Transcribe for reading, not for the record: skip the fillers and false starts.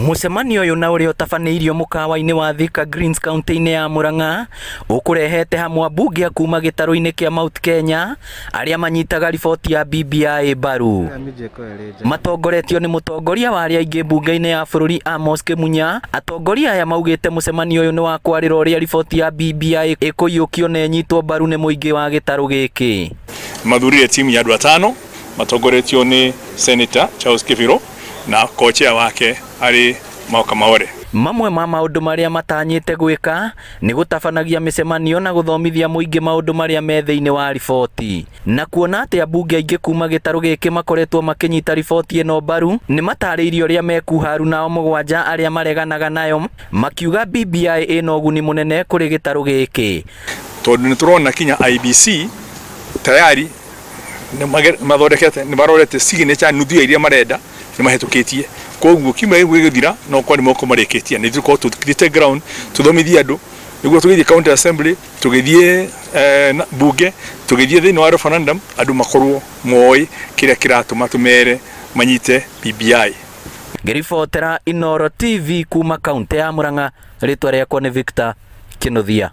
Mucemanio uyu na uria utafanĩirio mukawa-ini wa Thika Greens kaunti-ini ya Murang'a ukurehete hamwe ambunge a kuma gĩtarũ-inĩ kĩa Mount Kenya aria manyitaga riboti ya BBI mbaru. Matongoretio ni mutongoria wa aria aingĩ bunge-inĩ ya bũrũri Amos Kĩmunya. Atongoria aya maugĩte mucemanio uyu ni wa kwarĩra ũrĩa riboti ya BBI ĩkũiyũkio na ĩnyitwo mbaru nĩ mũingĩ wa gĩtarũ gĩkĩ. Mathurire timu ya andũ atano matongoretio ni Senator Charles Kibiro na kocha wake ari Mauka Maore. Mamwe ma maundu maria matanyite gwika ni gutabanagia micemanio na guthomithia muingi maundu maria me thiini wa riboti. Na kuona ati ambunge aingi kuma gĩtarũ gĩkĩ makoretwo makinyita riboti ĩno mbaru, ni matariirio ria mekuharu nao mũgwanja aria mareganaga nayo, makiuga BBI ĩno ũguni munene kuri gĩtarũ gĩkĩ. Tondu ni turona kinya IBC tayari ni marorete signature nuthu iria marenda ni mahitukitie. Koguo kima gĩgĩthira no kwani moko mareketia ni thiko tuthite ground tuthomithie andu niguo tugithie county assembly tugithie bunge tugithie thini wa referendum andu makorwo moi kiria kiratuma tumere manyite BBI. Ngiribotera Inooro TV kuma kaunti ya Murang'a, ritwa riakwa ni Victor Kĩnuthia.